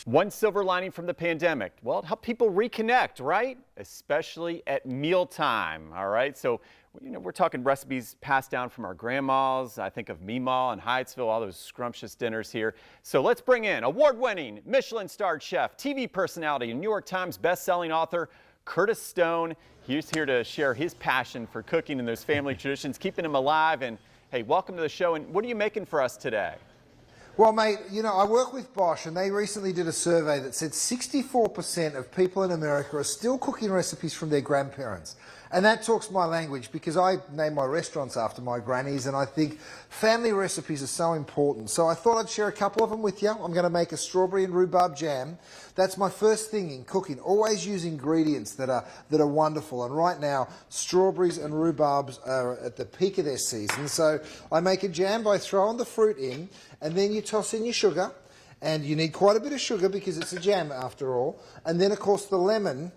One silver lining from the pandemic, well, it helped people reconnect, right? Especially at mealtime, all right? So, we're talking recipes passed down from our grandmas. I think of Meemaw and Hyattsville, all those scrumptious dinners here. So let's bring in award-winning, Michelin-starred chef, TV personality, and New York Times best-selling author, Curtis Stone. He's here to share his passion for cooking and those family traditions, keeping them alive. And hey, welcome to the show. And what are you making for us today? Well, mate, I work with Bosch, and they recently did a survey that said 64% of people in America are still cooking recipes from their grandparents. And that talks my language because I name my restaurants after my grannies, and I think family recipes are so important. So I thought I'd share a couple of them with you. I'm going to make a strawberry and rhubarb jam. That's my first thing in cooking. Always use ingredients that are wonderful. And right now, strawberries and rhubarbs are at the peak of their season. So I make a jam by throwing the fruit in, and then you toss in your sugar. And you need quite a bit of sugar because it's a jam after all. And then, of course, the lemon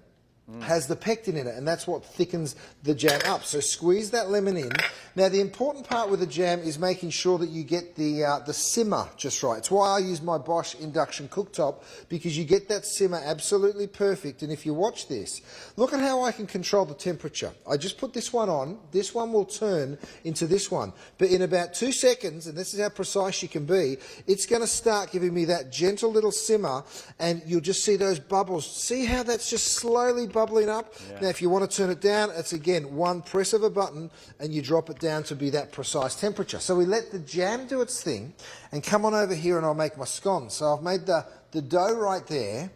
has the pectin in it, and that's what thickens the jam up. So squeeze that lemon in. Now the important part with the jam is making sure that you get the simmer just right. It's why I use my Bosch induction cooktop, because you get that simmer absolutely perfect. And if you watch this, look at how I can control the temperature. I just put this one on. This one will turn into this one. But in about 2 seconds, and this is how precise you can be, it's going to start giving me that gentle little simmer, and you'll just see those bubbles. See how that's just slowly bubbling up? Yeah. Now if you want to turn it down, it's again one press of a button and you drop it down to be that precise temperature. So we let the jam do its thing, and come on over here and I'll make my scones. So I've made the dough right there,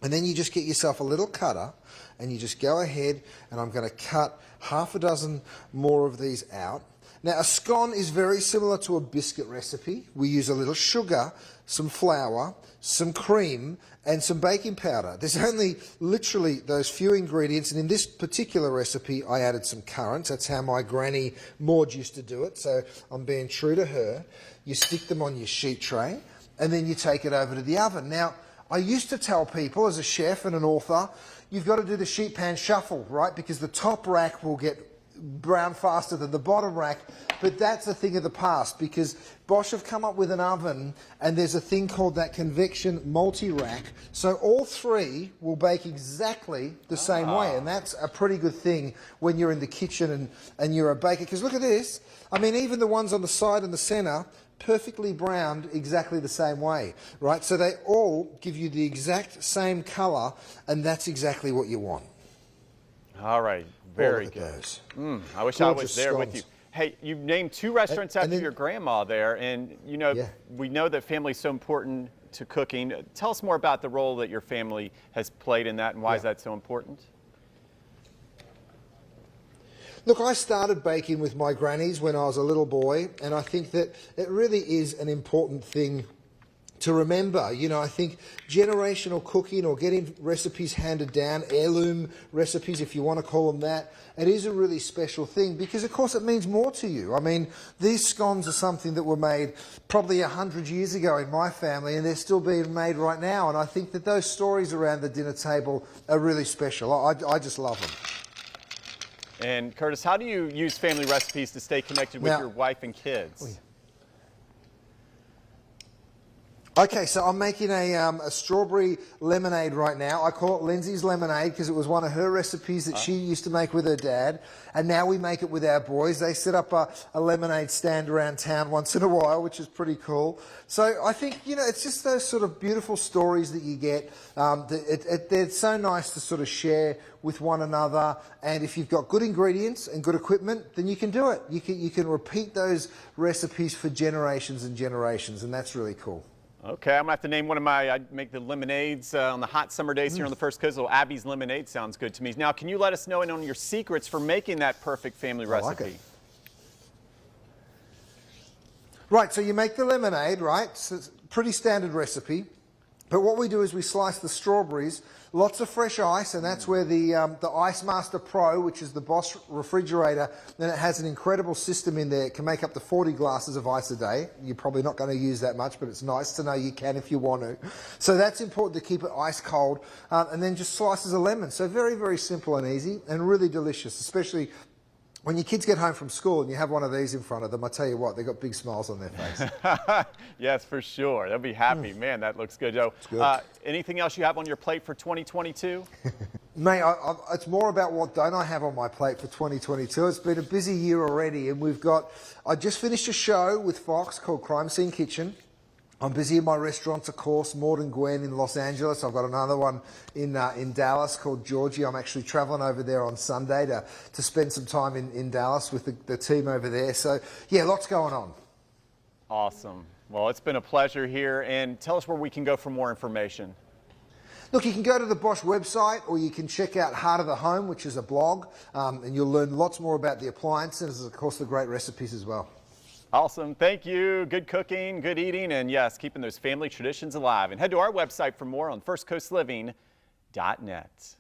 and then you just get yourself a little cutter and you just go ahead, and I'm going to cut half a dozen more of these out. Now a scone is very similar to a biscuit recipe. We use a little sugar, some flour, some cream, and some baking powder. There's only literally those few ingredients, and in this particular recipe I added some currants. That's how my granny Maud used to do it, so I'm being true to her. You stick them on your sheet tray, and then you take it over to the oven. Now I used to tell people as a chef and an author, you've got to do the sheet pan shuffle, right? Because the top rack will get brown faster than the bottom rack, but that's a thing of the past, because Bosch have come up with an oven, and there's a thing called that convection multi-rack, so all three will bake exactly the same way, and that's a pretty good thing when you're in the kitchen and you're a baker, because look at this. I mean, even the ones on the side and the center, perfectly browned exactly the same way, right? So they all give you the exact same color, and that's exactly what you want. All right, very good. I wish I was there with you. Hey, you named 2 restaurants after your grandma there, and we know that family is so important to cooking. Tell us more about the role that your family has played in that, and why is that so important? Look, I started baking with my grannies when I was a little boy, and I think that it really is an important thing to remember. I think generational cooking, or getting recipes handed down, heirloom recipes if you want to call them that, it is a really special thing, because of course it means more to you. I mean, these scones are something that were made probably 100 years ago in my family, and they're still being made right now, and I think that those stories around the dinner table are really special. I just love them. And Curtis, how do you use family recipes to stay connected with your wife and kids? Okay, so I'm making a strawberry lemonade right now. I call it Lindsay's lemonade because it was one of her recipes that she used to make with her dad, and now we make it with our boys. They set up a lemonade stand around town once in a while, which is pretty cool. So I think, it's just those sort of beautiful stories that you get. They're so nice to sort of share with one another, and if you've got good ingredients and good equipment, then you can do it. You can repeat those recipes for generations and generations, and that's really cool. Okay, I'm going to have to name one of I make the lemonades on the hot summer days here on the First Coast. Abby's Lemonade sounds good to me. Now, can you let us know on your secrets for making that perfect family recipe? I like it. Right, so you make the lemonade, right? So it's a pretty standard recipe. But what we do is we slice the strawberries, lots of fresh ice, and that's where the Ice Master Pro, which is the Bosch refrigerator, then it has an incredible system in there. It can make up to 40 glasses of ice a day. You're probably not going to use that much, but it's nice to know you can if you want to. So that's important to keep it ice cold. And then just slices of lemon. So very, very simple and easy and really delicious, especially when your kids get home from school and you have one of these in front of them, I tell you what, they've got big smiles on their face. Yes, for sure. They'll be happy. Man, that looks good, Joe. Good. Anything else you have on your plate for 2022? Mate, it's more about what don't I have on my plate for 2022. It's been a busy year already, and I just finished a show with Fox called Crime Scene Kitchen. I'm busy in my restaurants, of course, Maud and Gwen in Los Angeles. I've got another one in Dallas called Georgie. I'm actually traveling over there on Sunday to spend some time in Dallas with the team over there. So, yeah, lots going on. Awesome. Well, it's been a pleasure here. And tell us where we can go for more information. Look, you can go to the Bosch website, or you can check out Heart of the Home, which is a blog, and you'll learn lots more about the appliances and, of course, the great recipes as well. Awesome. Thank you. Good cooking, good eating, and yes, keeping those family traditions alive. And head to our website for more on firstcoastliving.net.